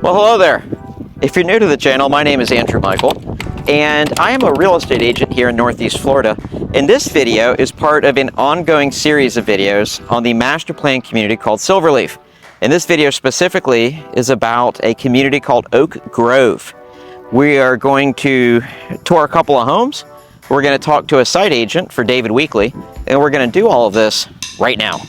Well, hello there. If you're new to the channel, my name is Andrew Michael, and I am a real estate agent here in Northeast Florida. And this video is part of an ongoing series of videos on the master plan community called Silverleaf. And this video specifically is about a community called Oak Grove. We are going to tour a couple of homes. We're going to talk to a site agent for David Weekley, and we're going to do all of this right now.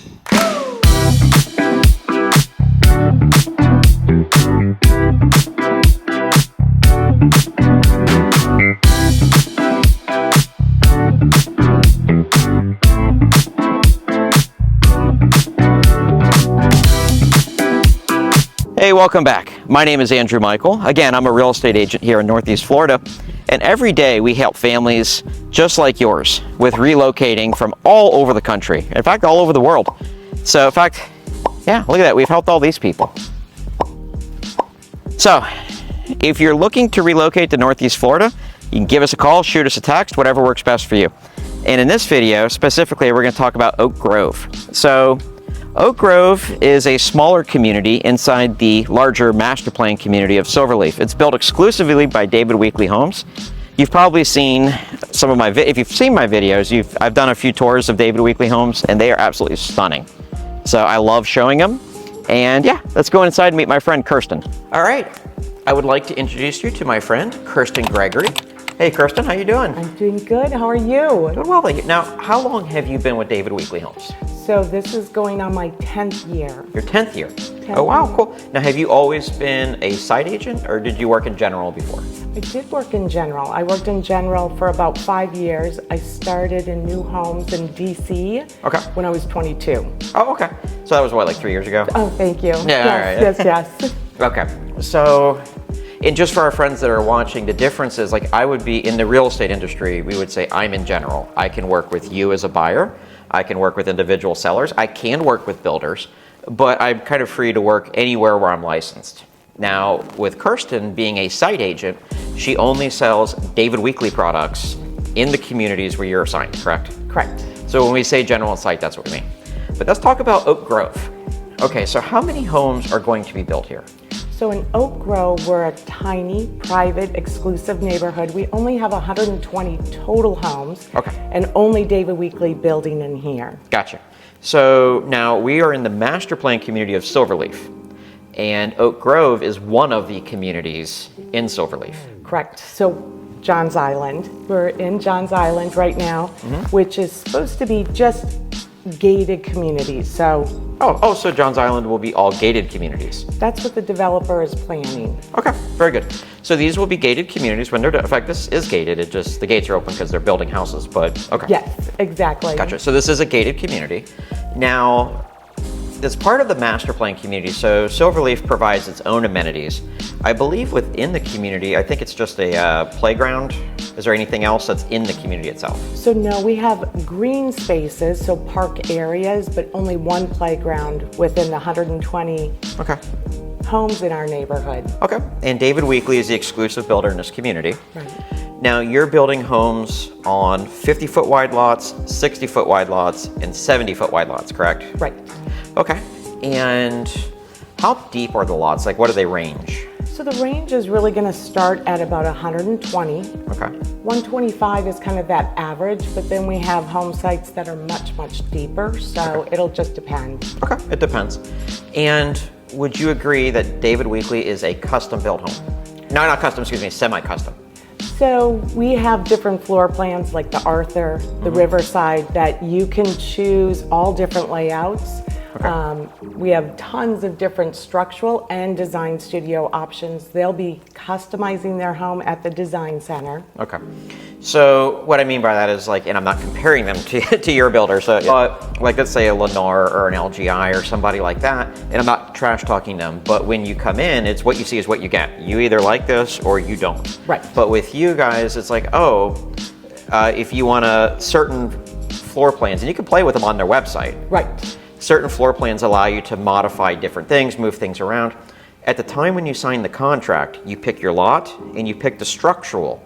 Hey, welcome back. My name is Andrew Michael. Again, I'm a real estate agent here in Northeast Florida, and every day we help families just like yours with relocating from all over the country. In fact, all over the world. So, in fact, yeah, look at that. We've helped all these people. So, if you're looking to relocate to Northeast Florida, you can give us a call, shoot us a text, whatever works best for you. And in this video, specifically, we're going to talk about Oak Grove. So, Oak Grove is a smaller community inside the larger master plan community of Silverleaf. It's built exclusively by David Weekley Homes. You've probably seen some of my, if you've seen my videos, I've done a few tours of David Weekley Homes, and they are absolutely stunning. So I love showing them. And yeah, let's go inside and meet my friend Kirsten. All right, I would like to introduce you to my friend Kirsten Gregory. Hey Kirsten, how you doing? I'm doing good. How are you? Doing well, thank you. Now, how long have you been with David Weekley Homes? So this is going on my 10th year. Your 10th year? Oh wow, cool. Now, have you always been a site agent, or did you work in general before? I did work in general. I worked in general for about 5 years. I started in new homes in DC when I was 22. Oh, okay. So that was what, like 3 years ago? Oh, thank you. Yeah, yes, yes. Okay, so, and just for our friends that are watching, the difference is, like, I would be in the real estate industry, we would say I'm in general. I can work with you as a buyer. I can work with individual sellers. I can work with builders, but I'm kind of free to work anywhere where I'm licensed. Now, with Kirsten being a site agent, she only sells David Weekley products in the communities where you're assigned, correct? Correct. So when we say general site, that's what we mean. But let's talk about Oak Grove. Okay, so how many homes are going to be built here? So in Oak Grove, we're a tiny, private, exclusive neighborhood. We only have 120 total homes, and only David Weekley building in here. Gotcha. So now we are in the master plan community of Silverleaf, and Oak Grove is one of the communities in Silverleaf. Correct. So Johns Island, we're in Johns Island right now, which is supposed to be just gated communities. So so Johns Island will be all gated communities. That's what the developer is planning. Okay, very good. So these will be gated communities when they're done. In fact, this is gated. It just, the gates are open because they're building houses, but okay. Yes, exactly. Gotcha. So this is a gated community. Now, as part of the master plan community, so Silverleaf provides its own amenities. I believe within the community, I think it's just a playground. Is there anything else that's in the community itself? So no, we have green spaces, so park areas, but only one playground within the 120 homes in our neighborhood. Okay, and David Weekley is the exclusive builder in this community. Right. Now, you're building homes on 50-foot wide lots, 60-foot wide lots, and 70-foot wide lots, correct? Right. Okay, and how deep are the lots? Like, what do they range? So the range is really going to start at about 120. Okay. 125 is kind of that average, but then we have home sites that are much, much deeper, so it'll just depend. Okay, it depends. And would you agree that David Weekley is a custom-built home? No, not custom, excuse me, semi-custom. So we have different floor plans like the Arthur, the Riverside, that you can choose all different layouts. We have tons of different structural and design studio options. They'll be customizing their home at the design center. Okay. So what I mean by that is, like, and I'm not comparing them to your builder, so like let's say a Lennar or an LGI or somebody like that, and I'm not trash talking them, but when you come in, it's what you see is what you get. You either like this or you don't. Right. But with you guys, it's like, if you want a certain floor plans, and you can play with them on their website. Right. Certain floor plans allow you to modify different things, move things around. At the time when you sign the contract, you pick your lot and you pick the structural.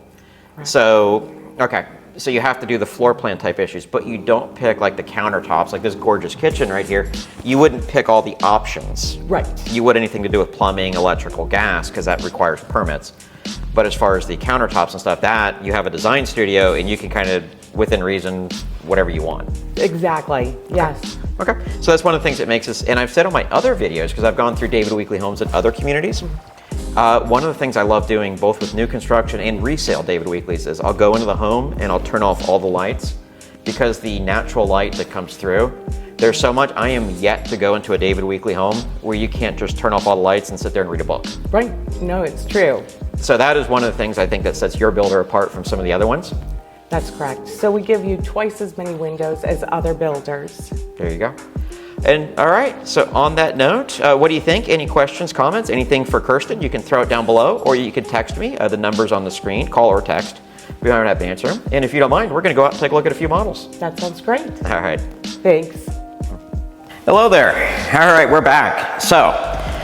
Right. So, okay. so you have to do the floor plan type issues, but you don't pick like the countertops, like this gorgeous kitchen right here. You wouldn't pick all the options. Right. You would anything to do with plumbing, electrical, gas, because that requires permits. But as far as the countertops and stuff, that you have a design studio and you can kind of, within reason, whatever you want. Exactly, yes. Okay, so that's one of the things that makes us, and I've said on my other videos, because I've gone through David Weekley Homes in other communities, one of the things I love doing both with new construction and resale David Weekley's is I'll go into the home and I'll turn off all the lights, because the natural light that comes through, there's so much. I am yet to go into a David Weekley home where you can't just turn off all the lights and sit there and read a book. Right, no, it's true. So that is one of the things I think that sets your builder apart from some of the other ones. That's correct. So we give you twice as many windows as other builders. There you go. And all right, so on that note, what do you think? Any questions, comments, anything for Kirsten? You can throw it down below, or you can text me. The number's on the screen, call or text. We don't have to answer them. And if you don't mind, we're gonna go out and take a look at a few models. That sounds great. All right. Thanks. Hello there. All right, we're back. So,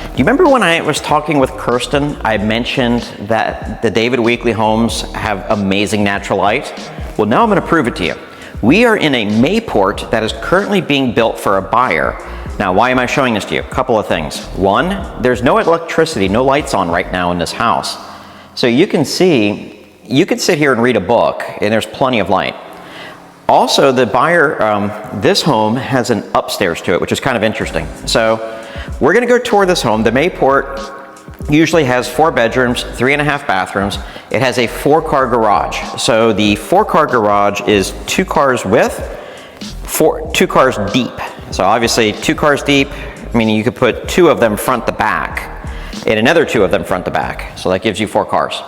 do you remember when I was talking with Kirsten, I mentioned that the David Weekley homes have amazing natural light? Well, now I'm gonna prove it to you. We are in a Mayport that is currently being built for a buyer. Now, why am I showing this to you? A couple of things. One, there's no electricity, no lights on right now in this house. So you can see, you could sit here and read a book and there's plenty of light. Also, the buyer, this home has an upstairs to it, which is kind of interesting. So we're gonna go tour this home. The Mayport usually has 4 bedrooms, 3.5 bathrooms. It has a 4-car garage. So the 4-car garage is 2 cars width, 2 cars deep. So obviously 2 cars deep, meaning you could put 2 of them front to back and another 2 of them front to back. So that gives you 4 cars.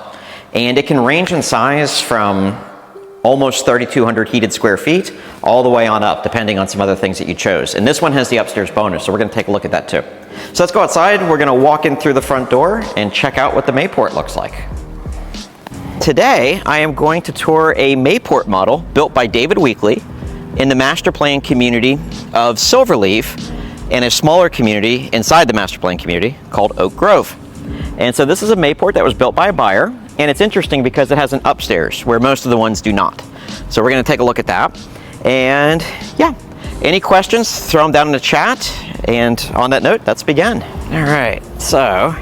And it can range in size from almost 3,200 heated square feet all the way on up, depending on some other things that you chose. And this one has the upstairs bonus, so we're gonna take a look at that too. So let's go outside. We're gonna walk in through the front door and check out what the Mayport looks like. Today, I am going to tour a Mayport model built by David Weekley in the master plan community of Silverleaf, and a smaller community inside the master plan community called Oak Grove. And so this is a Mayport that was built by a buyer, and it's interesting because it has an upstairs where most of the ones do not. So we're gonna take a look at that. And yeah, any questions, throw them down in the chat. And on that note, let's begin. All right, so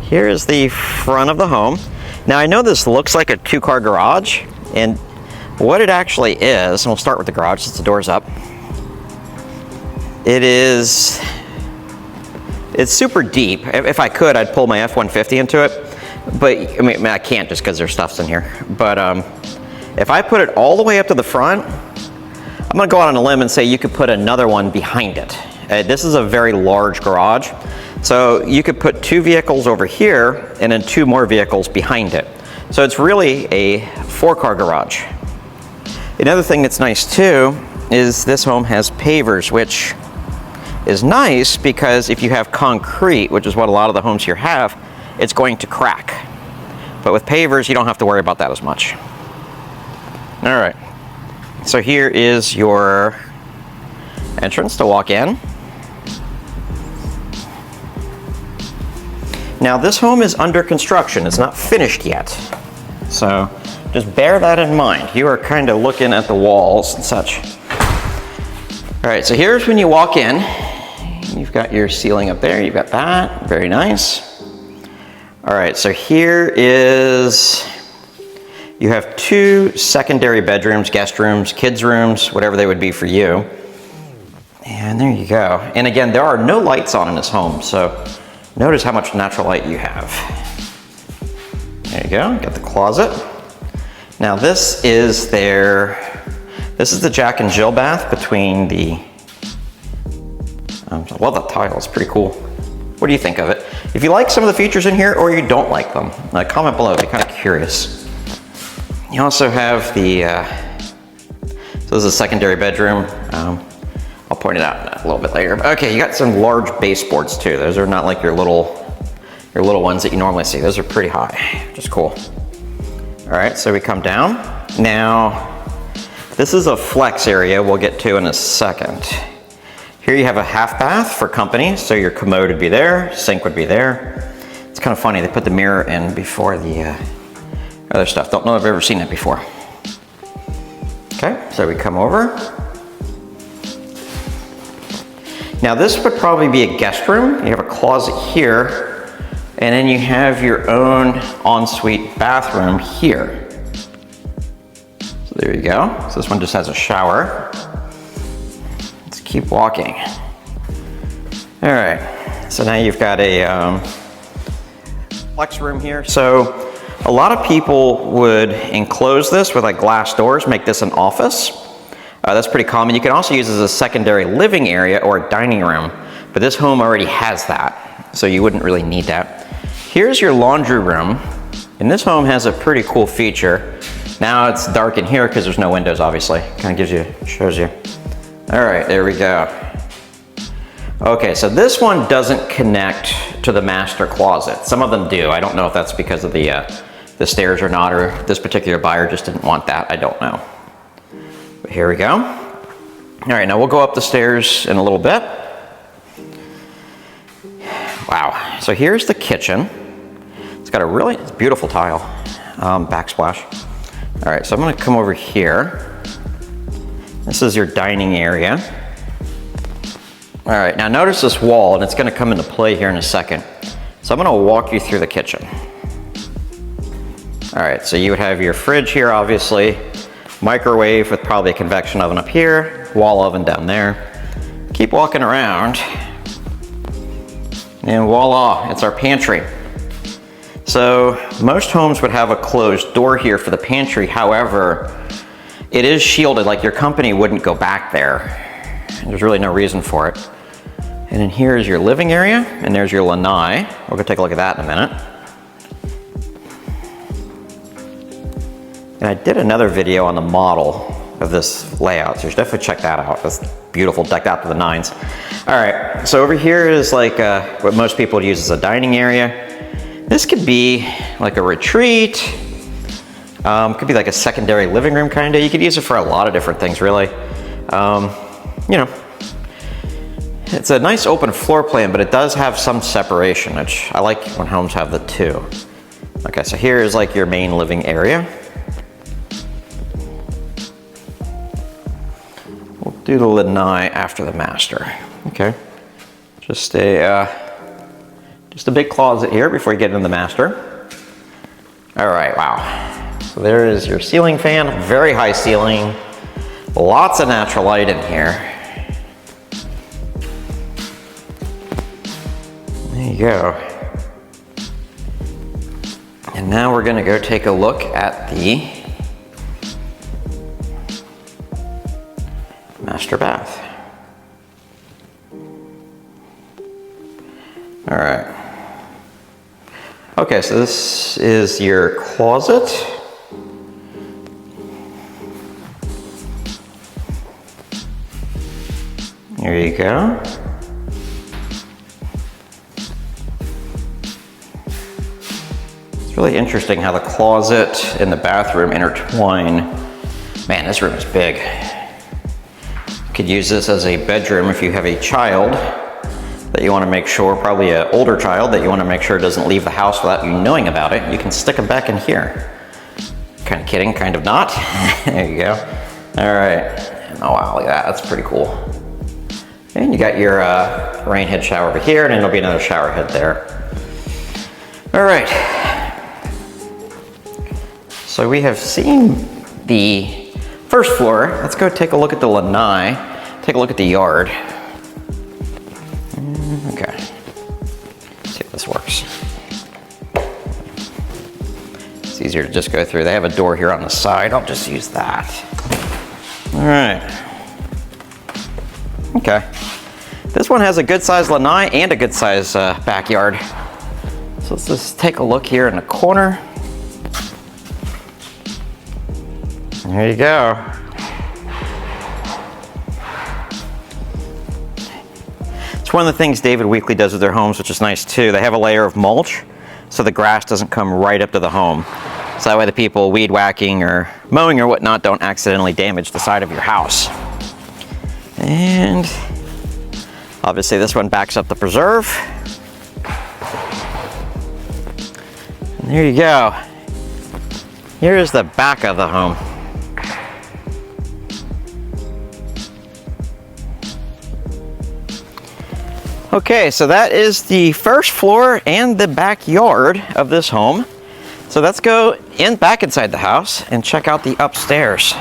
here is the front of the home. Now I know this looks like a 2-car garage, and what it actually is, and we'll start with the garage since the door's up. It's super deep. If I could, I'd pull my F-150 into it. But I mean, I can't just because there's stuff's in here. But if I put it all the way up to the front, I'm gonna go out on a limb and say you could put another one behind it. This is a very large garage. So you could put 2 vehicles over here and then 2 more vehicles behind it. So it's really a 4-car garage. Another thing that's nice too is this home has pavers, which is nice because if you have concrete, which is what a lot of the homes here have, it's going to crack. But with pavers, you don't have to worry about that as much. All right, so here is your entrance to walk in. Now this home is under construction, it's not finished yet. So just bear that in mind. You are kind of looking at the walls and such. All right, so here's when you walk in. You've got your ceiling up there, you've got that, very nice. All right, so here is, you have 2 secondary bedrooms, guest rooms, kids rooms, whatever they would be for you. And there you go. And again, there are no lights on in this home, so notice how much natural light you have. There you go, got the closet. Now this is the Jack and Jill bath between the, I love that tile, it's pretty cool. What do you think of it? If you like some of the features in here or you don't like them, comment below, I'd be kind of curious. You also have the, so this is a secondary bedroom. I'll point it out a little bit later. Okay, you got some large baseboards too. Those are not like your little ones that you normally see. Those are pretty high, which is cool. All right, so we come down. Now, this is a flex area we'll get to in a second. Here you have a half bath for company, so your commode would be there, sink would be there. It's kind of funny, they put the mirror in before the other stuff. Don't know if I've ever seen it before. so we come over. Now this would probably be a guest room. You have a closet here, and then you have your own ensuite bathroom here. So there you go. So this one just has a shower. Let's keep walking. All right, so now you've got a flex room here. So a lot of people would enclose this with like glass doors, make this an office. That's pretty common. You can also use it as a secondary living area or a dining room, but this home already has that, so you wouldn't really need that. Here's your laundry room, and this home has a pretty cool feature. Now it's dark in here because there's no windows, obviously. Kind of shows you. All right, there we go. Okay, so this one doesn't connect to the master closet. Some of them do. I don't know if that's because of the stairs or not, or this particular buyer just didn't want that. I don't know. But here we go. All right, now we'll go up the stairs in a little bit. Wow, so here's the kitchen. It's got a really beautiful tile, backsplash. All right, so I'm gonna come over here. This is your dining area. All right, now notice this wall, and it's gonna come into play here in a second. So I'm gonna walk you through the kitchen. All right, so you would have your fridge here, obviously, microwave with probably a convection oven up here, wall oven down there. Keep walking around, and voila, it's our pantry. So most homes would have a closed door here for the pantry. However, it is shielded, like your company wouldn't go back there. There's really no reason for it. And then here is your living area, and there's your lanai. We're gonna take a look at that in a minute. And I did another video on the model of this layout, so you should definitely check that out. That's beautiful, decked out to the nines. All right, so over here is like what most people would use as a dining area. This could be like a retreat. Could be like a secondary living room kind of. You could use it for a lot of different things, really. You know, it's a nice open floor plan, but it does have some separation, which I like when homes have the two. Okay, so here is like your main living area. We'll do the lanai after the master. Okay, just a big closet here before you get into the master. All right, wow. So there is your ceiling fan, very high ceiling, lots of natural light in here. There you go. And now we're gonna go take a look at the master bath. All right. Okay, so this is your closet. There you go. It's really interesting how the closet and the bathroom intertwine. Man, this room is big. You could use this as a bedroom if you have a child that you want to make sure, probably an older child that you want to make sure doesn't leave the house without you knowing about it. You can stick them back in here. Kind of kidding, kind of not. There you go. All right. Oh wow, look at that. That's pretty cool. And you got your rain head shower over here, and then there'll be another shower head there. All right. So we have seen the first floor. Let's go take a look at the lanai. Take a look at the yard. Okay, let's see if this works. It's easier to just go through. They have a door here on the side. I'll just use that. All right. Okay. This one has a good size lanai and a good size backyard. So let's just take a look here in the corner. There you go. It's one of the things David Weekley does with their homes, which is nice too. They have a layer of mulch so the grass doesn't come right up to the home. So that way the people weed whacking or mowing or whatnot don't accidentally damage the side of your house. And obviously this one backs up the preserve. And there you go. Here's the back of the home. Okay, so that is the first floor and the backyard of this home. So let's go back inside the house and check out the upstairs.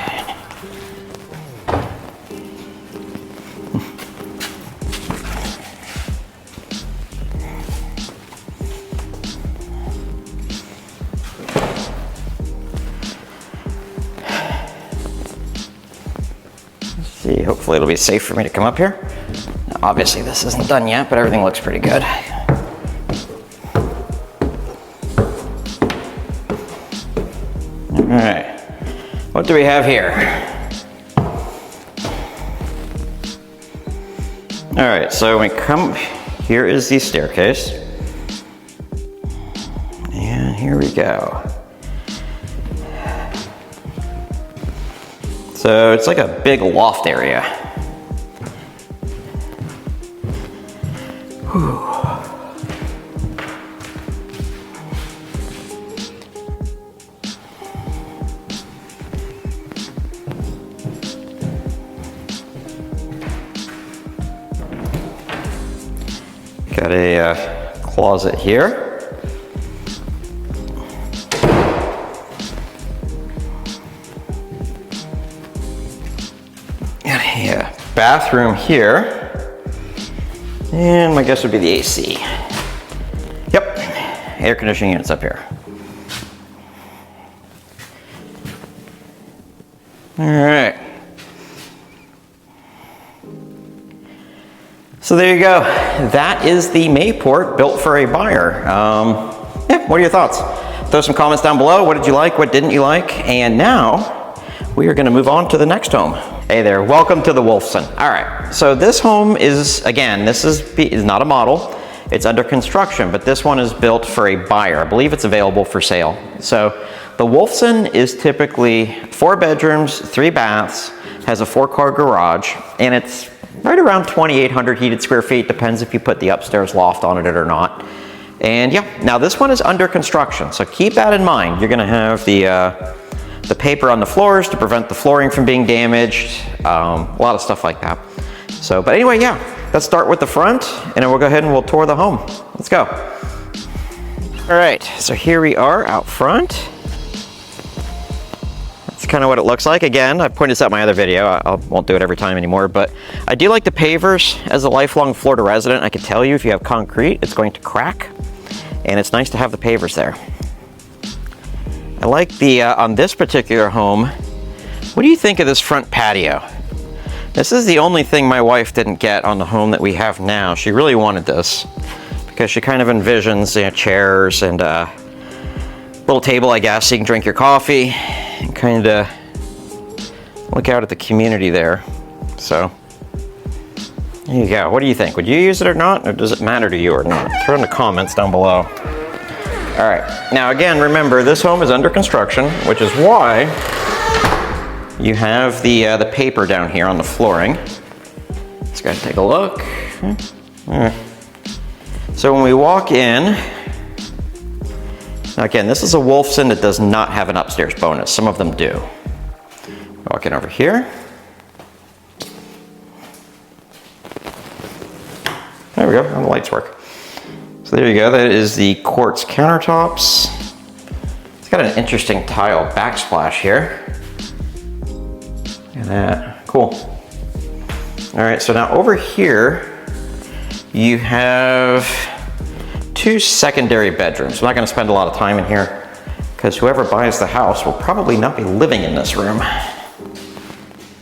Let's see, hopefully it'll be safe for me to come up here. Now, obviously this isn't done yet, but everything looks pretty good. All right, what do we have here? All right, so when we come, here is the staircase. And here we go. So it's like a big loft area. Whew. Got a closet here. Got a bathroom here. And my guess would be the AC. Yep, air conditioning units up here. All right. So there you go. That is the Mayport built for a buyer. Yeah, what are your thoughts? Throw some comments down below. What did you like? What didn't you like? And now we are going to move on to the next home. Hey there, welcome to the Wolfson. All right, so this home is, again, this is not a model. It's under construction, but this one is built for a buyer. I believe it's available for sale. So the Wolfson is typically 4 bedrooms, 3 baths, has a 4-car garage, and it's right around 2,800 heated square feet. Depends if you put the upstairs loft on it or not. And yeah, now this one is under construction, so keep that in mind. You're gonna have the paper on the floors to prevent the flooring from being damaged, a lot of stuff like that. So, but anyway, yeah, let's start with the front, and then we'll go ahead and we'll tour the home. Let's go. All right, so here we are out front. Kind of what it looks like. Again, I pointed this out in my other video. I won't do it every time anymore, but I do like the pavers. As a lifelong Florida resident, I can tell you if you have concrete, it's going to crack, and it's nice to have the pavers there. I like the, on this particular home, what do you think of this front patio? This is the only thing my wife didn't get on the home that we have now. She really wanted this because she kind of envisions, you know, chairs and little table, I guess, so you can drink your coffee and kind of look out at the community there. So there you go. What do you think? Would you use it or not? Or does it matter to you or not? Throw in the comments down below. All right. Now, again, remember, this home is under construction, which is why you have the paper down here on the flooring. Let's go take a look. All right. So when we walk in, now again, this is a Wolfson that does not have an upstairs bonus. Some of them do. Walking over here. There we go, and the lights work. So there you go, that is the quartz countertops. It's got an interesting tile backsplash here. Look at that, cool. All right, so now over here, you have 2 secondary bedrooms. I'm not gonna spend a lot of time in here because whoever buys the house will probably not be living in this room.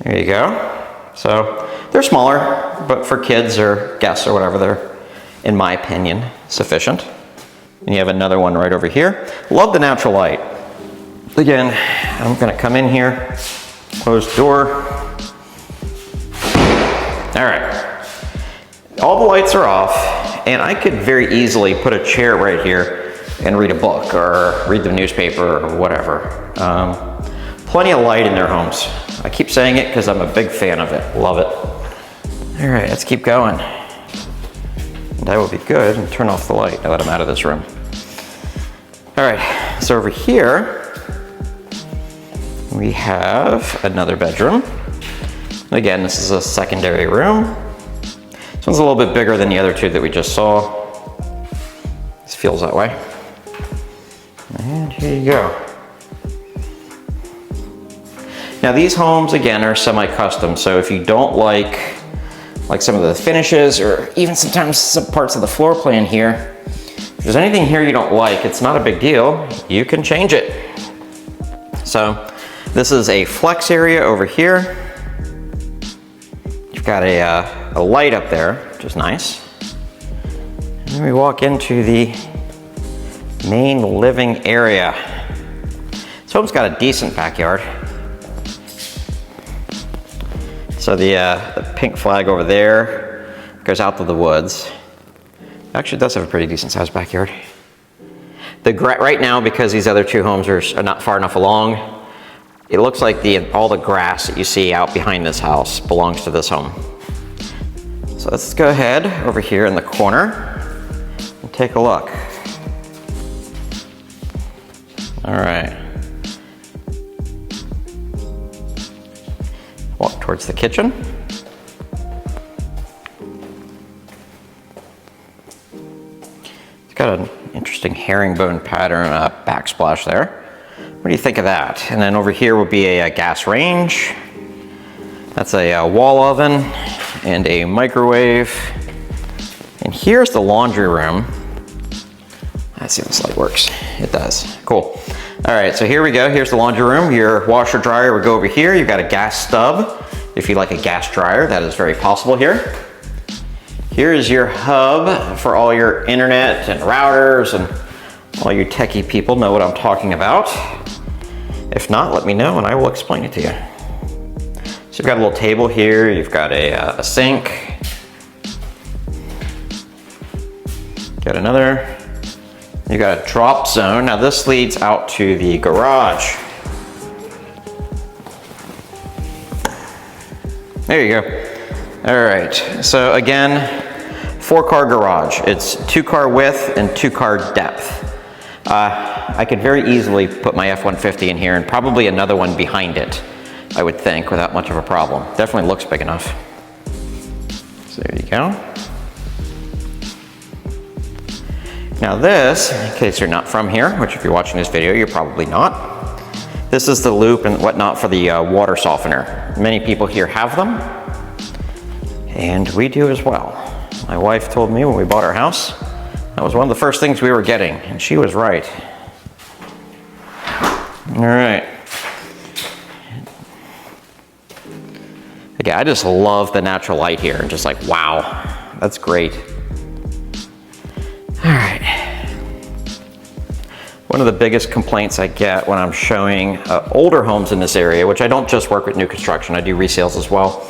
There you go. So they're smaller, but for kids or guests or whatever, they're, in my opinion, sufficient. And you have another one right over here. Love the natural light. Again, I'm gonna come in here, close the door. All right, all the lights are off. And I could very easily put a chair right here and read a book or read the newspaper or whatever. Plenty of light in their homes. I keep saying it because I'm a big fan of it. Love it. All right, let's keep going. And I will be good and turn off the light now that I'm out of this room. All right, so over here, we have another bedroom. Again, this is a secondary room. This one's a little bit bigger than the other two that we just saw. This feels that way. And here you go. Now these homes, again, are semi-custom, so if you don't like some of the finishes or even sometimes some parts of the floor plan here, if there's anything here you don't like, it's not a big deal. You can change it. So this is a flex area over here. You've got a light up there, which is nice. And then we walk into the main living area. This home's got a decent backyard. So the pink flag over there goes out to the woods. Actually, it does have a pretty decent sized backyard. Right now, because these other two homes are not far enough along, it looks like all the grass that you see out behind this house belongs to this home. So let's go ahead over here in the corner and take a look. All right. Walk towards the kitchen. It's got an interesting herringbone pattern backsplash there. What do you think of that? And then over here will be a gas range. That's a wall oven and a microwave. And here's the laundry room. Let's see if this light works. It does. Cool. All right, so here we go. Here's the laundry room. Your washer dryer would go over here. You've got a gas stub. If you like a gas dryer, that is very possible here. Here is your hub for all your internet and routers, and all you techie people know what I'm talking about. If not, let me know and I will explain it to you. So you've got a little table here. You've got a sink. Got another. You got a drop zone. Now this leads out to the garage. There you go. All right, so again, 4-car garage. It's 2-car width and 2-car depth. I could very easily put my F-150 in here and probably another one behind it, I would think, without much of a problem. Definitely looks big enough. So there you go. Now this, in case you're not from here, which if you're watching this video, you're probably not, this is the loop and whatnot for the water softener. Many people here have them, and we do as well. My wife told me when we bought our house, that was one of the first things we were getting, and she was right. All right. Again, I just love the natural light here, and just like, wow, that's great. All right. One of the biggest complaints I get when I'm showing older homes in this area, which I don't just work with new construction, I do resales as well.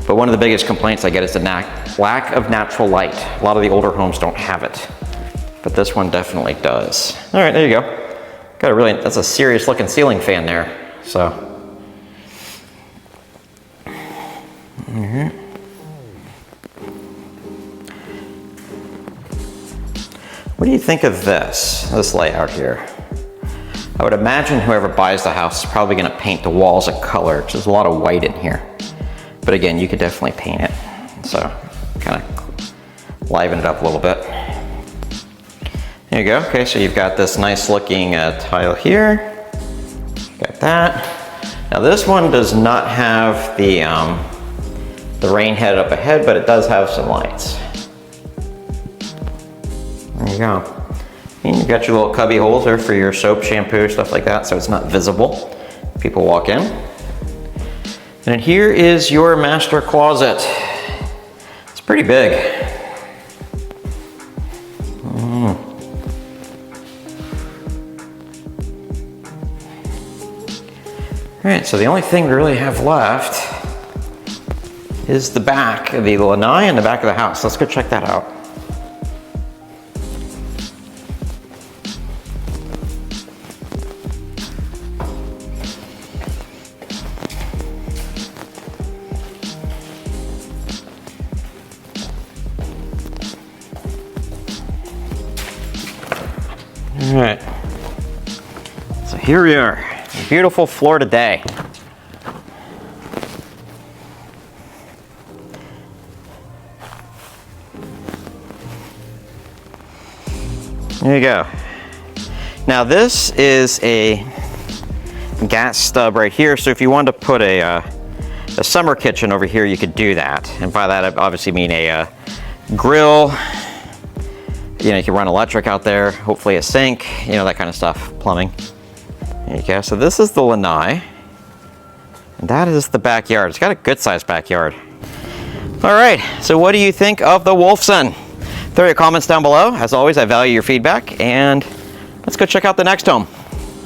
But one of the biggest complaints I get is the lack of natural light. A lot of the older homes don't have it, but this one definitely does. All right, there you go. Got a really, that's a serious looking ceiling fan there. So. Mm-hmm. What do you think of this layout here? I would imagine whoever buys the house is probably going to paint the walls a color, because there's a lot of white in here. But again, you could definitely paint it. So kind of liven it up a little bit. There you go. Okay, so you've got this nice looking tile here. Got that. Now this one does not have the rain head up ahead, but it does have some lights. There you go. And you've got your little cubby holes there for your soap, shampoo, stuff like that, so it's not visible. People walk in. And here is your master closet. It's pretty big. All right, so the only thing we really have left is the back, the lanai in the back of the house. Let's go check that out. All right, so here we are, a beautiful Florida day. There you go. Now this is a gas stub right here, so if you wanted to put a summer kitchen over here, you could do that. And by that, I obviously mean a grill. You know, you can run electric out there, hopefully a sink, you know, that kind of stuff, plumbing. There you go. So this is the lanai, and that is the backyard. It's got a good sized backyard. All right, so what do you think of the Wolfson? Throw your comments down below. As always, I value your feedback, and let's go check out the next home.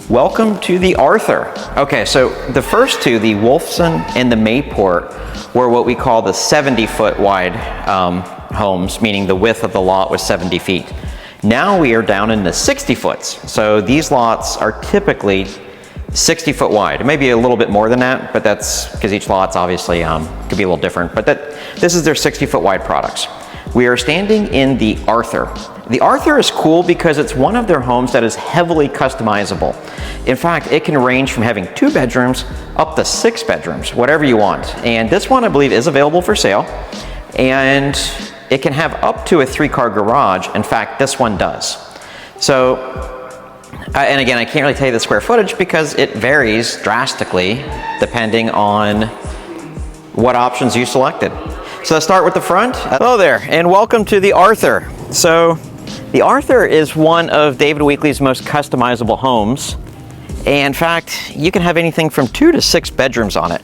Welcome to the Arthur. Okay, so the first two, the Wolfson and the Mayport, were what we call the 70-foot wide homes, meaning the width of the lot was 70 feet. Now we are down in the 60 foots. So these lots are typically 60 foot wide. It may be a little bit more than that, but that's because each lot's obviously could be a little different, but this is their 60 foot wide products. We are standing in the Arthur. The Arthur is cool because it's one of their homes that is heavily customizable. In fact, it can range from having 2 bedrooms up to 6 bedrooms, whatever you want. And this one, I believe, is available for sale. And it can have up to a 3-car garage. In fact, this one does. So, and again, I can't really tell you the square footage because it varies drastically depending on what options you selected. So let's start with the front. Hello there, and welcome to the Arthur. So the Arthur is one of David Weekley's most customizable homes. And in fact, you can have anything from 2 to 6 bedrooms on it.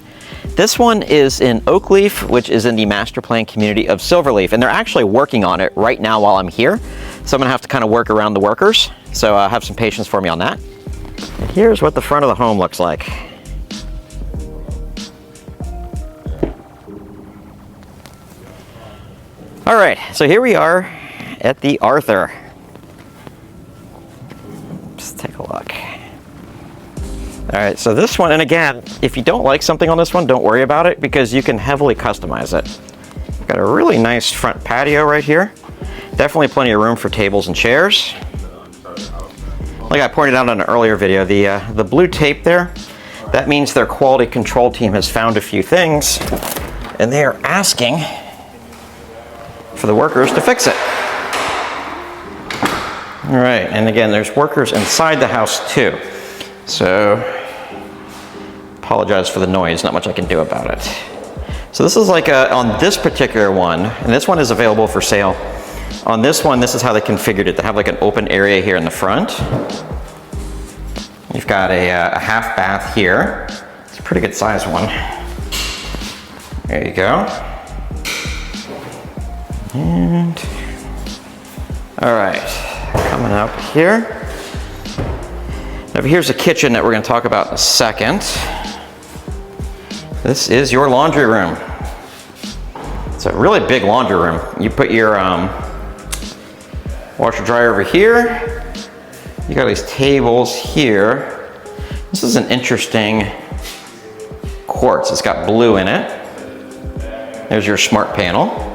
This one is in Oakleaf, which is in the master plan community of Silverleaf. And they're actually working on it right now while I'm here. So I'm gonna have to kind of work around the workers. So have some patience for me on that. And here's what the front of the home looks like. All right, so here we are at the Arthur. Just take a look. All right, so this one, and again, if you don't like something on this one, don't worry about it because you can heavily customize it. Got a really nice front patio right here. Definitely plenty of room for tables and chairs. Like I pointed out in an earlier video, the blue tape there, that means their quality control team has found a few things and they are asking for the workers to fix it. All right, and again, there's workers inside the house too. So, apologize for the noise, not much I can do about it. So this is like on this particular one, and this one is available for sale. On this one, this is how they configured it. They have like an open area here in the front. You've got a half bath here. It's a pretty good size one. There you go. And, all right, coming up here. Now here's a kitchen that we're gonna talk about in a second. This is your laundry room. It's a really big laundry room. You put your washer dryer over here. You got these tables here. This is an interesting quartz. It's got blue in it. There's your smart panel.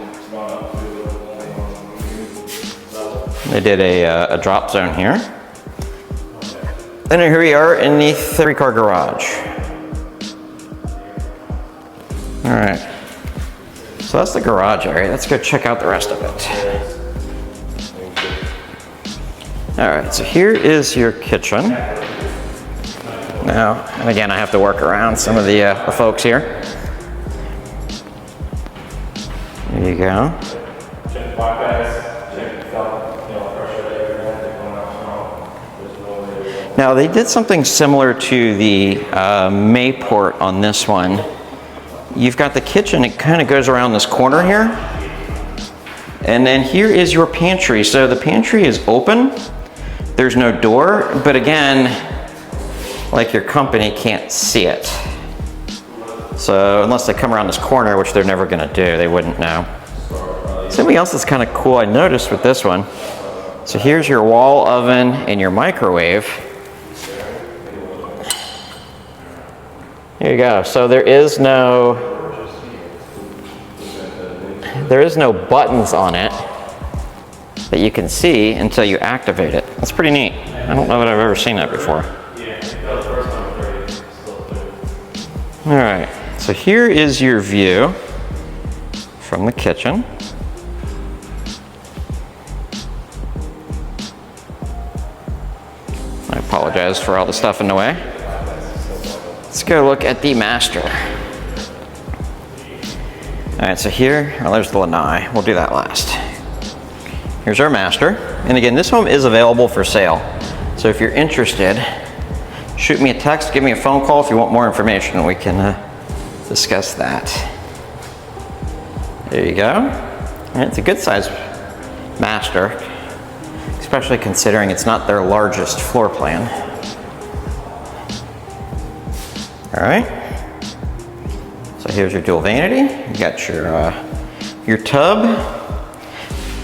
They did a drop zone here. And here we are in the 3-car garage. All right, so that's the garage area. Let's go check out the rest of it. All right, so here is your kitchen. Now, and again, I have to work around some of the folks here. There you go. Now they did something similar to the Mayport on this one. You've got the kitchen, it kind of goes around this corner here. And then here is your pantry. So the pantry is open. There's no door, but again, like your company can't see it. So unless they come around this corner, which they're never gonna do, they wouldn't know. Something else that's kind of cool I noticed with this one. So here's your wall oven and your microwave. Here you go. So there is no buttons on it that you can see until you activate it. That's pretty neat. I don't know that I've ever seen that before. All right, so here is your view from the kitchen. Apologize for all the stuff in the way. Let's go look at the master. All right, so here, oh, there's the lanai. We'll do that last. Here's our master. And again, this home is available for sale. So if you're interested, shoot me a text, give me a phone call if you want more information. We can discuss that. There you go. And it's a good size master, especially considering it's not their largest floor plan. All right. So here's your dual vanity. You got your tub.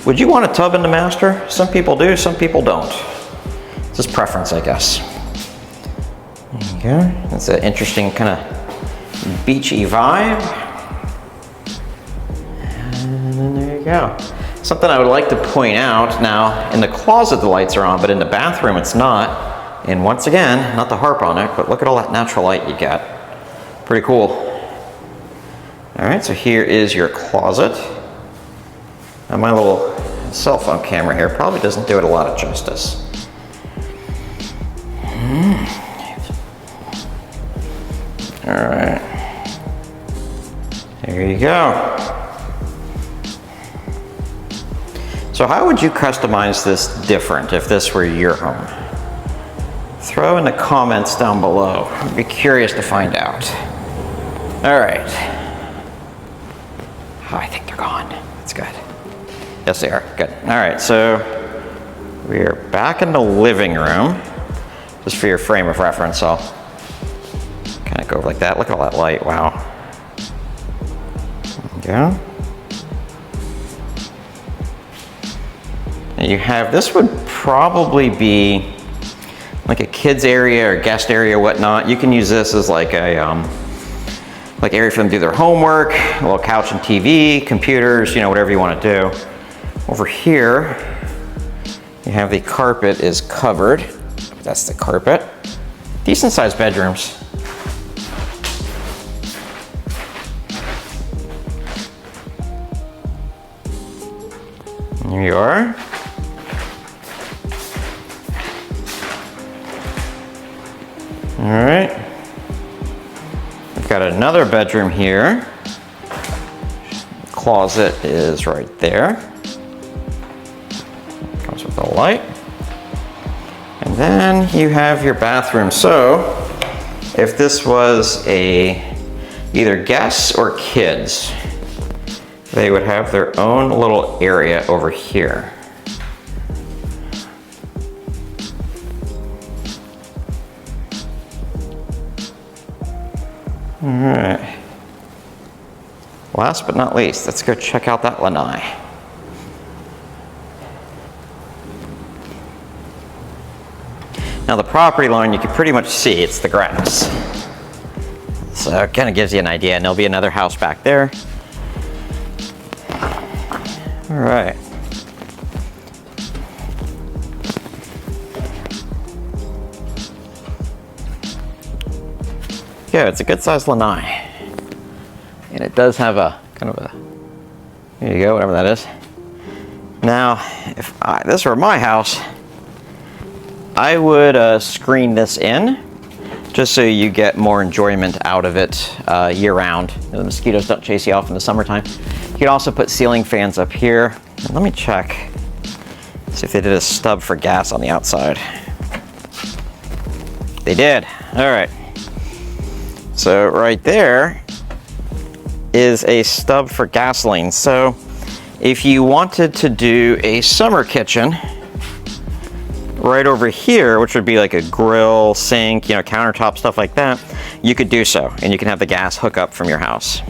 Would you want a tub in the master? Some people do, some people don't. It's just preference, I guess. There you go. That's an interesting kind of beachy vibe. And then there you go. Something I would like to point out, now in the closet the lights are on, but in the bathroom it's not. And once again, not to harp on it, but look at all that natural light you get. Pretty cool. All right, so here is your closet. Now my little cell phone camera here probably doesn't do it a lot of justice. All right, there you go. So how would you customize this different if this were your home? Throw in the comments down below. I'd be curious to find out. All right. Oh, I think they're gone. That's good. Yes, they are. Good. All right, so we are back in the living room. Just for your frame of reference, I'll kind of go like that. Look at all that light. Wow. There you go. And you have, this would probably be like a kids area or guest area, whatnot. You can use this as like a like area for them to do their homework, a little couch and TV, computers, you know, whatever you want to do. Over here, you have the carpet is covered. That's the carpet. Decent sized bedrooms. Here you are. All right. We've got another bedroom here. Closet is right there. Comes with a light. And then you have your bathroom. So if this was either guests or kids, they would have their own little area over here. All right. Last but not least, let's go check out that lanai. Now the property line, you can pretty much see it's the grass. So it kind of gives you an idea, and there'll be another house back there. All right. Yeah, it's a good sized lanai. And it does have a kind of a, there you go, whatever that is. Now, if this were my house, I would screen this in just so you get more enjoyment out of it year round. The mosquitoes don't chase you off in the summertime. You can also put ceiling fans up here. And let me check, see if they did a stub for gas on the outside. They did. All right. So right there is a stub for gasoline. So if you wanted to do a summer kitchen right over here, which would be like a grill, sink, you know, countertop, stuff like that, you could do so, and you can have the gas hook up from your house.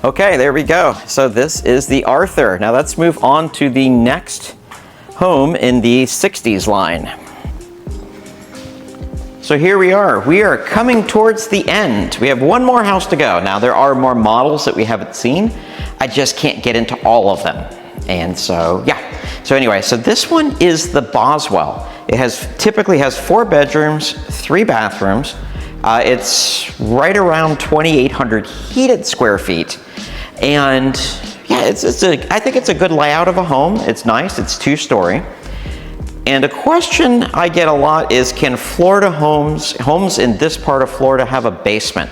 Okay, there we go. So this is the Arthur. Now let's move on to the next home in the 60s line. So here we are. We are coming towards the end. We have one more house to go. Now there are more models that we haven't seen. I just can't get into all of them. And so, yeah. So anyway, so this one is the Boswell. It typically has 4 bedrooms, 3 bathrooms. It's right around 2,800 heated square feet. And yeah, I think it's a good layout of a home. It's nice, it's 2-story. And a question I get a lot is, can Florida homes in this part of Florida have a basement?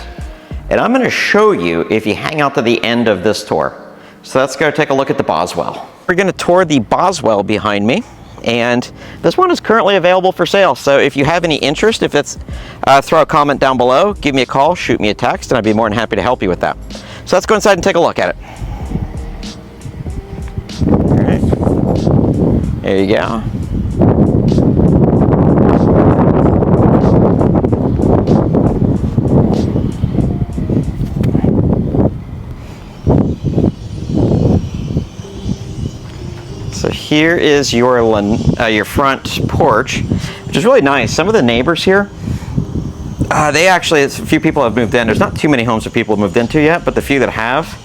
And I'm gonna show you if you hang out to the end of this tour. So let's go take a look at the Boswell. We're gonna tour the Boswell behind me. And this one is currently available for sale. So if you have any interest, if it's, throw a comment down below, give me a call, shoot me a text, and I'd be more than happy to help you with that. So let's go inside and take a look at it. All right, there you go. So here is your front porch, which is really nice. Some of the neighbors here, a few people have moved in. There's not too many homes that people have moved into yet, but the few that have,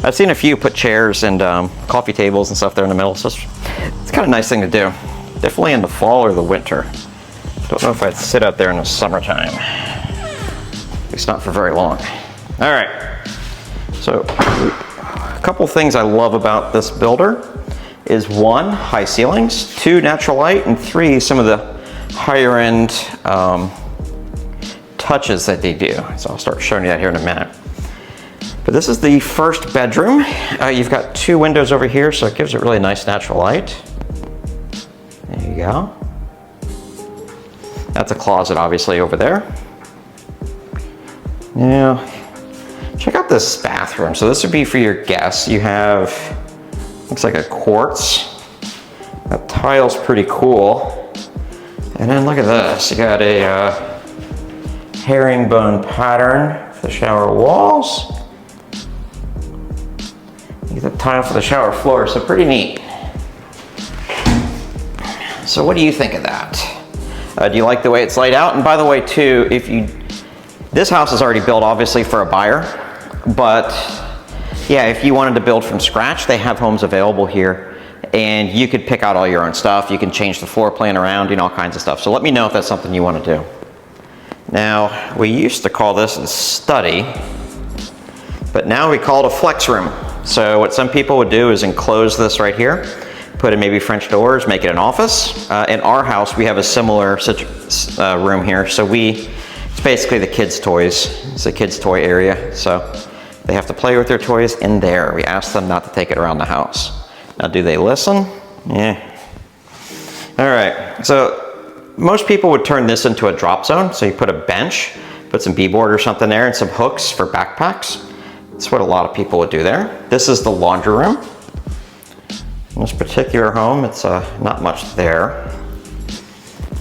I've seen a few put chairs and coffee tables and stuff there in the middle. So it's kind of a nice thing to do. Definitely in the fall or the winter. Don't know if I'd sit out there in the summertime. At least not for very long. All right. So a couple things I love about this builder is 1, high ceilings, 2, natural light, and 3, some of the higher end touches that they do. So I'll start showing you that here in a minute. But this is the first bedroom. You've got 2 windows over here, so it gives it really nice natural light. There you go. That's a closet, obviously, over there. Now, check out this bathroom. So this would be for your guests. You have, looks like a quartz. That tile's pretty cool. And then look at this. You got a herringbone pattern for the shower walls. You get the tile for the shower floor, so pretty neat. So what do you think of that? Do you like the way it's laid out? And by the way, too, this house is already built, obviously, for a buyer, but yeah, if you wanted to build from scratch, they have homes available here, and you could pick out all your own stuff. You can change the floor plan around, all kinds of stuff. So let me know if that's something you want to do. Now, we used to call this a study, but now we call it a flex room. So what some people would do is enclose this right here, put in maybe French doors, make it an office. In our house, we have a similar room here. So it's basically the kids' toys. It's a kids' toy area. So they have to play with their toys in there. We ask them not to take it around the house. Now, do they listen? Yeah. All right, so most people would turn this into a drop zone. So you put a bench, put some beadboard or something there, and some hooks for backpacks. That's what a lot of people would do there. This is the laundry room. In this particular home, it's not much there.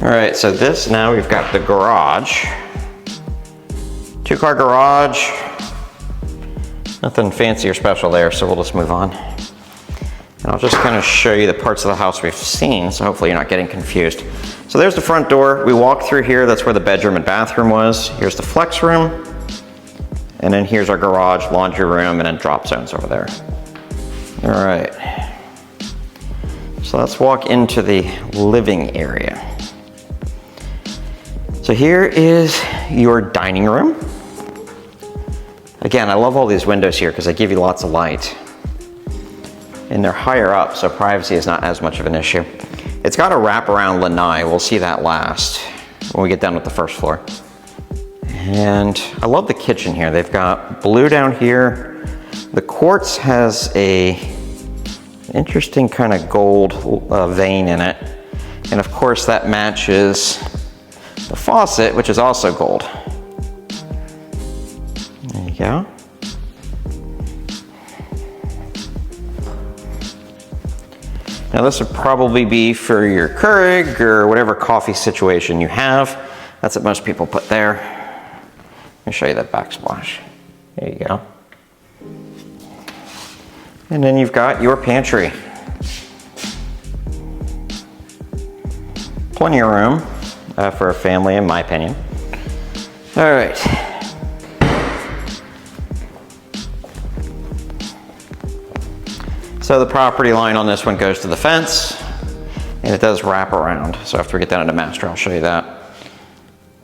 All right, so now we've got the garage. 2-car garage. Nothing fancy or special there, so we'll just move on. And I'll just kind of show you the parts of the house we've seen, so hopefully you're not getting confused. So there's the front door. We walked through here. That's where the bedroom and bathroom was. Here's the flex room. And then here's our garage, laundry room, and then drop zones over there. All right. So let's walk into the living area. So here is your dining room. Again, I love all these windows here because they give you lots of light. And they're higher up, so privacy is not as much of an issue. It's got a wraparound lanai. We'll see that last when we get done with the first floor. And I love the kitchen here. They've got blue down here. The quartz has an interesting kind of gold vein in it. And of course that matches the faucet, which is also gold. There you go. Now this would probably be for your Keurig or whatever coffee situation you have. That's what most people put there. Let me show you that backsplash. There you go. And then you've got your pantry. Plenty of room for a family, in my opinion. All right. So the property line on this one goes to the fence, and it does wrap around. So after we get down into master, I'll show you that.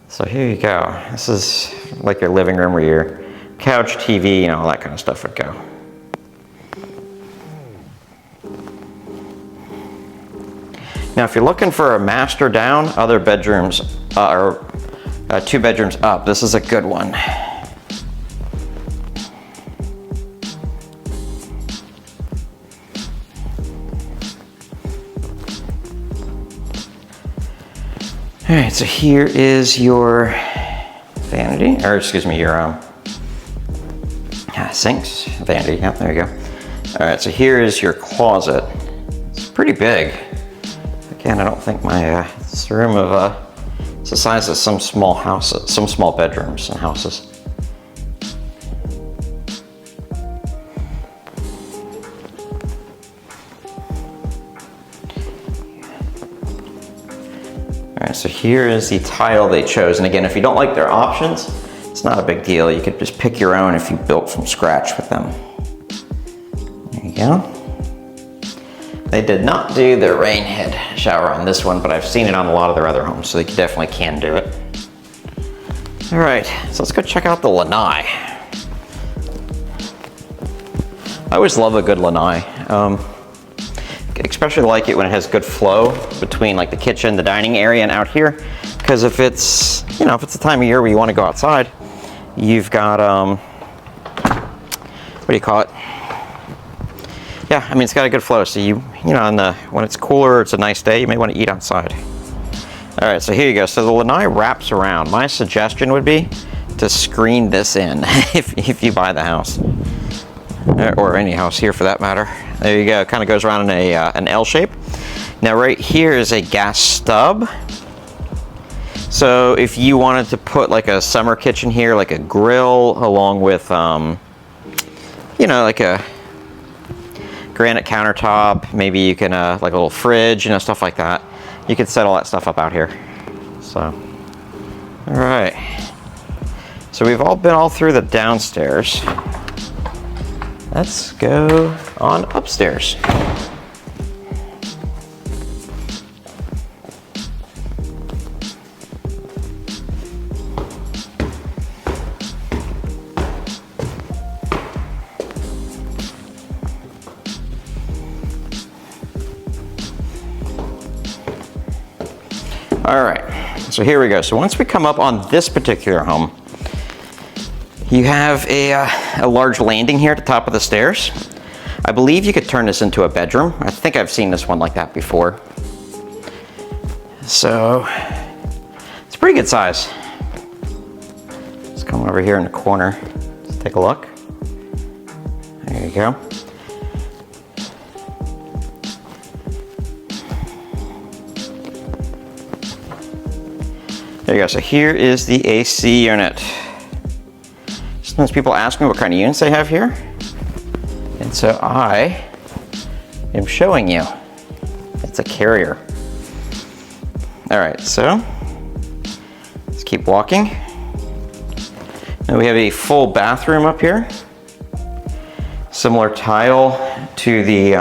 So here you go. This is like your living room where your couch, TV, all that kind of stuff would go. Now, if you're looking for a master down, other bedrooms, or 2 bedrooms up, this is a good one. All right, so here is your vanity, or excuse me, your sinks, vanity, yeah, there you go. All right, so here is your closet. It's pretty big. Again, I don't think it's a room of, it's the size of some small houses, some small bedrooms and houses. All right, so here is the tile they chose. And again, if you don't like their options, it's not a big deal. You could just pick your own if you built from scratch with them. There you go. They did not do the rain head shower on this one, but I've seen it on a lot of their other homes, so they definitely can do it. All right, so let's go check out the lanai. I always love a good lanai. Especially like it when it has good flow between like the kitchen, the dining area, and out here. Because if it's, if it's the time of year where you want to go outside, you've got, what do you call it? Yeah, I mean, it's got a good flow. So when it's cooler, it's a nice day, you may want to eat outside. All right, so here you go. So the lanai wraps around. My suggestion would be to screen this in if you buy the house. Or any house here for that matter. There you go, it kind of goes around in an L shape. Now right here is a gas stub. So if you wanted to put like a summer kitchen here, like a grill along with, like a granite countertop, maybe you can, like a little fridge, stuff like that. You could set all that stuff up out here. So, all right. So we've all been all through the downstairs. Let's go on upstairs. All right, so here we go. So once we come up on this particular home, you have a large landing here at the top of the stairs. I believe you could turn this into a bedroom. I think I've seen this one like that before. So it's a pretty good size. Let's come over here in the corner. Let's take a look. There you go. There you go. So here is the AC unit. Sometimes people ask me what kind of units they have here. And so I am showing you. It's a carrier. All right, so let's keep walking. Now we have a full bathroom up here. Similar tile to the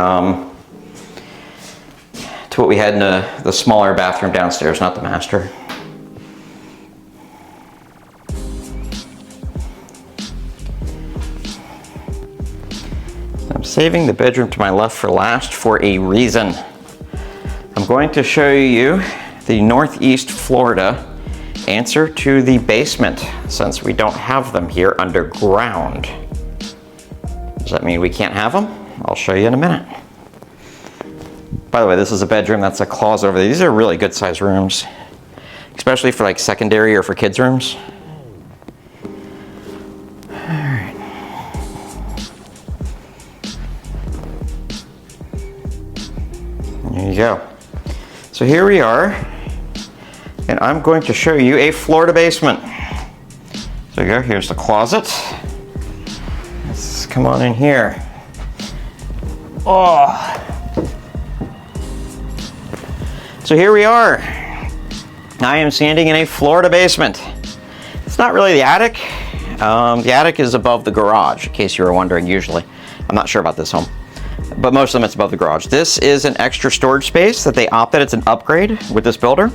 to what we had in the smaller bathroom downstairs, not the master. I'm saving the bedroom to my left for last for a reason. I'm going to show you the Northeast Florida answer to the basement, since we don't have them here underground. Does that mean we can't have them? I'll show you in a minute. By the way, this is a bedroom, that's a closet over there. These are really good sized rooms, especially for like secondary or for kids' rooms. There you go. So here we are, and I'm going to show you a Florida basement. So you go, here's the closet. Let's come on in here. Oh. So here we are. I am standing in a Florida basement. It's not really the attic. The attic is above the garage, in case you were wondering usually. I'm not sure about this home, but most of them it's above the garage. This is an extra storage space that they opted. It's an upgrade with this builder,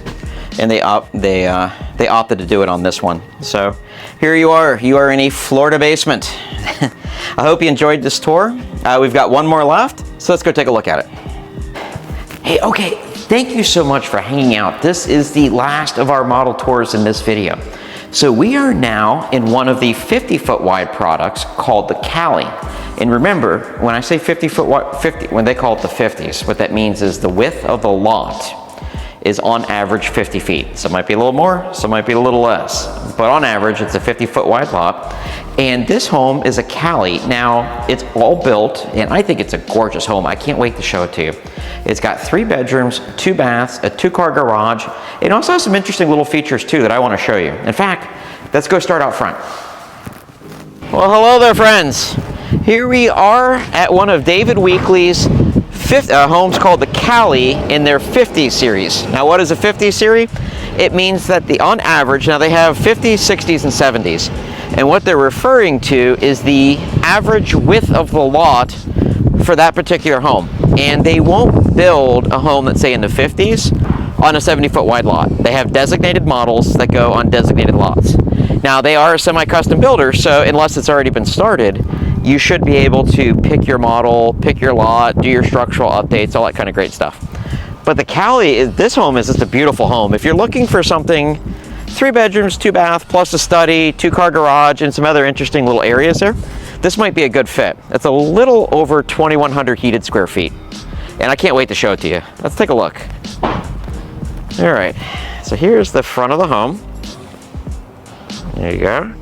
and they opted to do it on this one. So here you are. You are in a Florida basement. I hope you enjoyed this tour. We've got one more left, so let's go take a look at it. Hey, okay, thank you so much for hanging out. This is the last of our model tours in this video. So we are now in one of the 50-foot wide products called the Callie. And remember, when I say 50-foot wide, when they call it the 50s, what that means is the width of the lot is on average 50 feet. Some might be a little more, some might be a little less, but on average it's a 50-foot wide lot. And this home is a Callie. Now, it's all built, and I think it's a gorgeous home. I can't wait to show it to you. It's got 3 bedrooms, 2 baths, a 2-car garage. It also has some interesting little features too that I want to show you. In fact, let's go start out front. Well, hello there, friends. Here we are at one of David Weekley's homes called the Callie in their 50 series. Now, what is a 50 series? It means that on average, now they have 50s, 60s, and 70s. And what they're referring to is the average width of the lot for that particular home. And they won't build a home that's, say, in the 50s on a 70-foot wide lot. They have designated models that go on designated lots. Now, they are a semi-custom builder, so unless it's already been started, you should be able to pick your model, pick your lot, do your structural updates, all that kind of great stuff. But the Callie, this home is just a beautiful home. If you're looking for something, 3 bedrooms, 2 bath, plus a study, 2-car garage, and some other interesting little areas there, this might be a good fit. It's a little over 2,100 heated square feet. And I can't wait to show it to you. Let's take a look. All right, so here's the front of the home. There you go.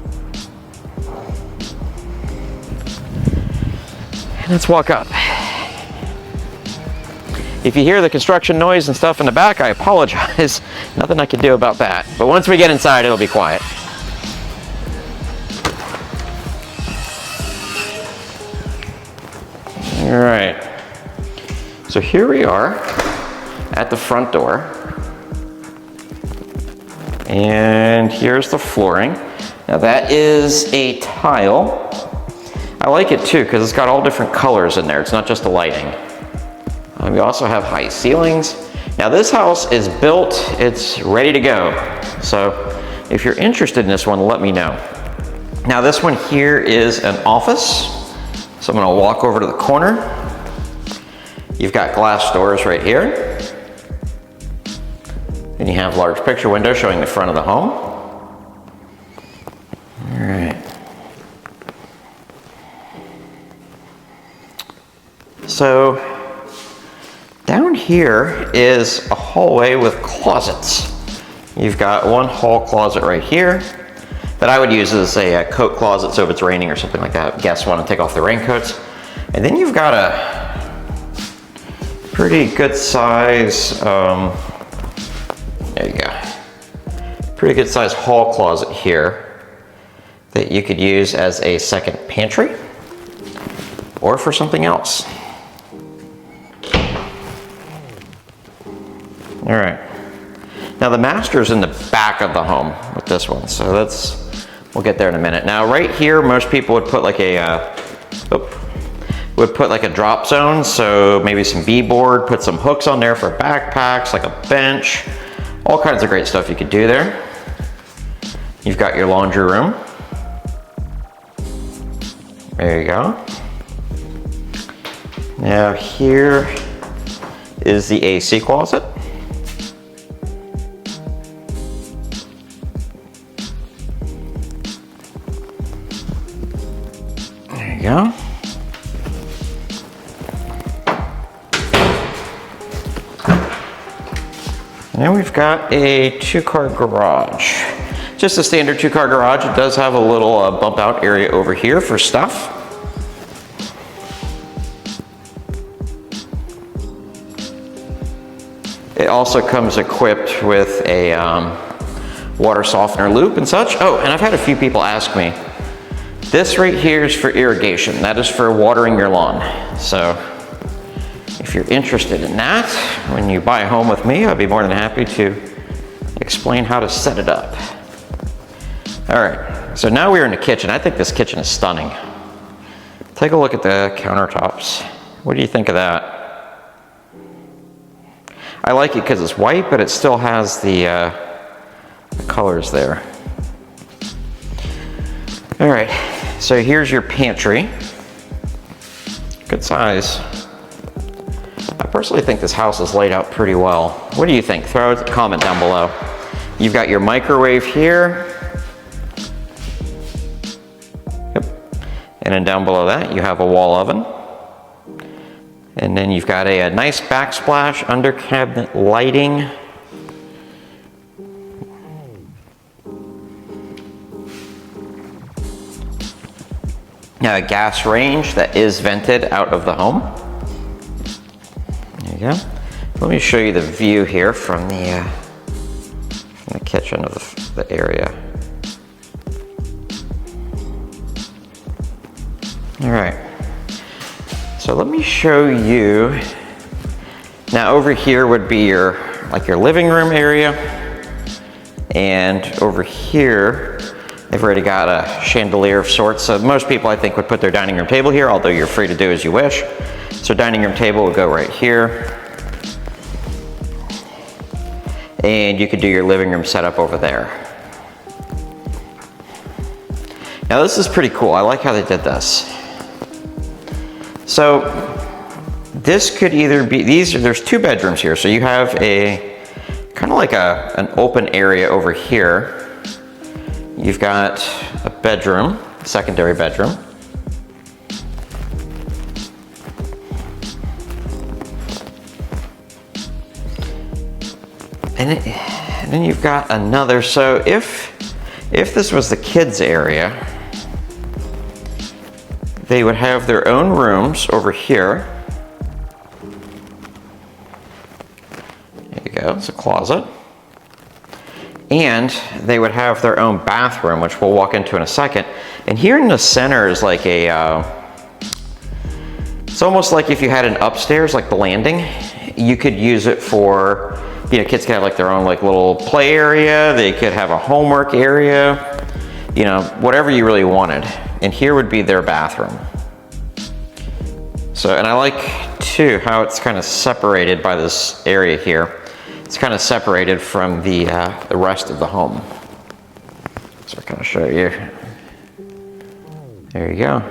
Let's walk up. If you hear the construction noise and stuff in the back, I apologize. Nothing I can do about that. But once we get inside, it'll be quiet. All right. So here we are at the front door. And here's the flooring. Now that is a tile. I like it too because it's got all different colors in there. It's not just the lighting. We also have high ceilings. Now this house is built, it's ready to go. So if you're interested in this one, let me know. Now this one here is an office. So I'm gonna walk over to the corner. You've got glass doors right here. Then you have large picture windows showing the front of the home. All right. So down here is a hallway with closets. You've got one hall closet right here that I would use as a coat closet, so if it's raining or something like that, guests want to take off their raincoats. And then you've got a pretty good size, there you go, pretty good size hall closet here that you could use as a second pantry or for something else. All right. Now the master's in the back of the home with this one, so we'll get there in a minute. Now right here, most people would put like a drop zone, so maybe some B-board, put some hooks on there for backpacks, like a bench, all kinds of great stuff you could do there. You've got your laundry room. There you go. Now here is the AC closet. There you go. And then we've got a 2-car garage. Just a standard 2-car garage. It does have a little bump out area over here for stuff. It also comes equipped with a water softener loop and such. Oh, and I've had a few people ask me, this right here is for irrigation. That is for watering your lawn. So if you're interested in that, when you buy a home with me, I'd be more than happy to explain how to set it up. All right, so now we're in the kitchen. I think this kitchen is stunning. Take a look at the countertops. What do you think of that? I like it because it's white, but it still has the colors there. All right, so here's your pantry. Good size. I personally think this house is laid out pretty well. What do you think? Throw a comment down below. You've got your microwave here. Yep. And then down below that, you have a wall oven. And then you've got a nice backsplash under cabinet lighting. Now a gas range that is vented out of the home. There you go. Let me show you the view here from the kitchen of the area. All right. So let me show you. Now over here would be your living room area, and over here they've already got a chandelier of sorts. So most people I think would put their dining room table here, although you're free to do as you wish. So dining room table will go right here. And you could do your living room setup over there. Now this is pretty cool. I like how they did this. So this could either be, there's 2 bedrooms here. So you have a kind of like an open area over here. You've got a bedroom, secondary bedroom. And then you've got another. So if this was the kids' area, they would have their own rooms over here. There you go, it's a closet. And they would have their own bathroom, which we'll walk into in a second. And here in the center is like it's almost like if you had an upstairs, like the landing, you could use it for, kids could have like their own like little play area. They could have a homework area, whatever you really wanted. And here would be their bathroom. So, and I like too how it's kind of separated by this area here. It's kind of separated from the rest of the home. So I'll kind of show you. There you go.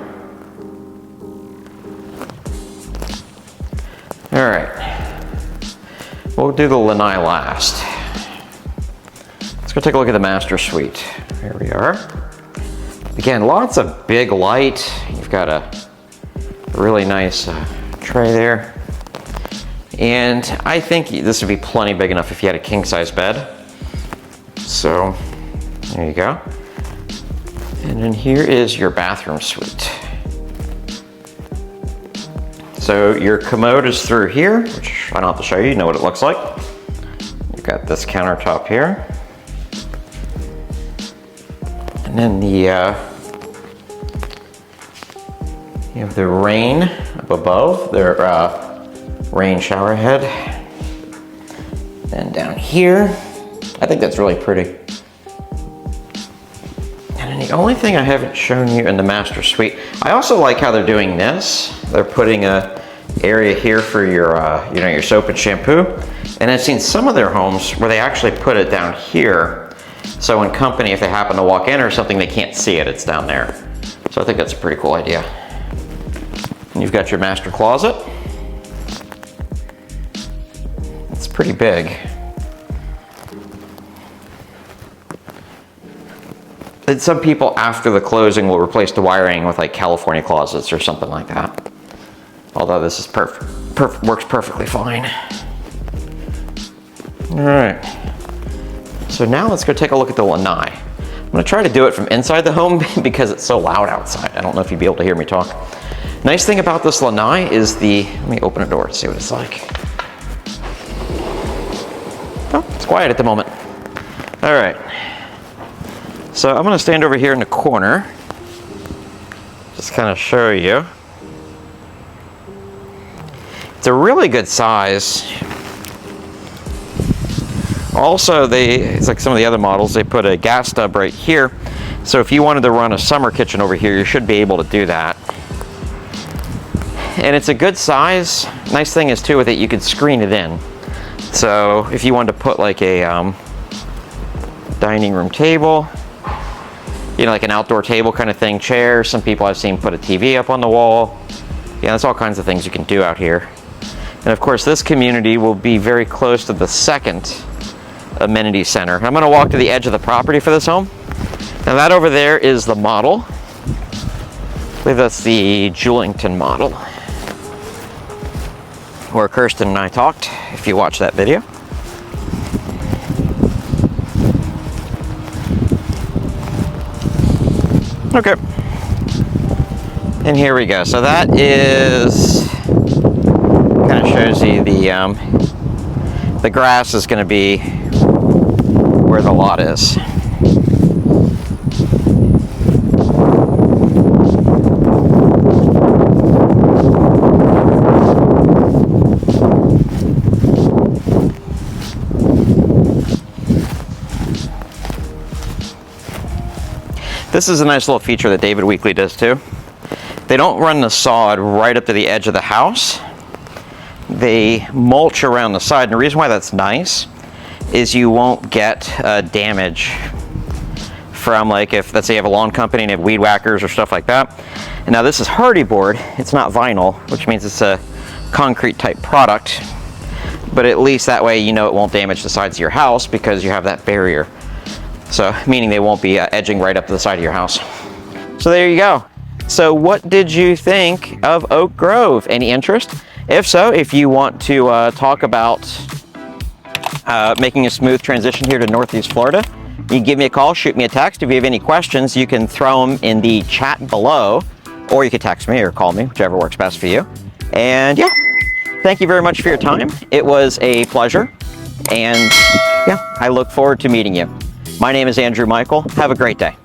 All right. We'll do the lanai last. Let's go take a look at the master suite. Here we are. Again, lots of big light. You've got a really nice tray there. And I think this would be plenty big enough if you had a king-size bed. So, there you go. And then here is your bathroom suite. So your commode is through here, which I don't have to show you, you know what it looks like. You've got this countertop here. And then you have the rain up above, their rain shower head. Then down here, I think that's really pretty. And then the only thing I haven't shown you in the master suite, I also like how they're doing this. They're putting a area here for your, your soap and shampoo. And I've seen some of their homes where they actually put it down here. So when company, if they happen to walk in or something, they can't see it, it's down there. So I think that's a pretty cool idea. And you've got your master closet. It's pretty big. And some people after the closing will replace the wiring with like California closets or something like that. Although this is works perfectly fine. All right. So now let's go take a look at the lanai. I'm gonna try to do it from inside the home because it's so loud outside. I don't know if you'd be able to hear me talk. Nice thing about this lanai is let me open a door and see what it's like. Oh, it's quiet at the moment. All right. So I'm gonna stand over here in the corner. Just kind of show you. It's a really good size. Also, it's like some of the other models, they put a gas stub right here. So if you wanted to run a summer kitchen over here, you should be able to do that. And it's a good size. Nice thing is too with it, you could screen it in. So if you wanted to put like a dining room table, like an outdoor table kind of thing, chair. Some people I've seen put a TV up on the wall. Yeah, that's all kinds of things you can do out here. And of course, this community will be very close to the second amenity center. I'm going to walk to the edge of the property for this home. Now that over there is the model. I believe that's the Julington model, where Kirsten and I talked, if you watch that video. Okay. And here we go. So that is, kind of shows you the grass is going to be where the lot is. This is a nice little feature that David Weekley does too. They don't run the sod right up to the edge of the house. They mulch around the side. And the reason why that's nice is you won't get damage from, like, if let's say you have a lawn company and you have weed whackers or stuff like that. And now this is hardy board. It's not vinyl, which means it's a concrete type product. But at least that way you know it won't damage the sides of your house because you have that barrier. So, meaning they won't be edging right up to the side of your house. So there you go. So what did you think of Oak Grove? Any interest? If so, if you want to talk about making a smooth transition here to Northeast Florida, you can give me a call, shoot me a text. If you have any questions, you can throw them in the chat below, or you can text me or call me, whichever works best for you. And yeah, thank you very much for your time. It was a pleasure. And yeah, I look forward to meeting you. My name is Andrew Michael. Have a great day.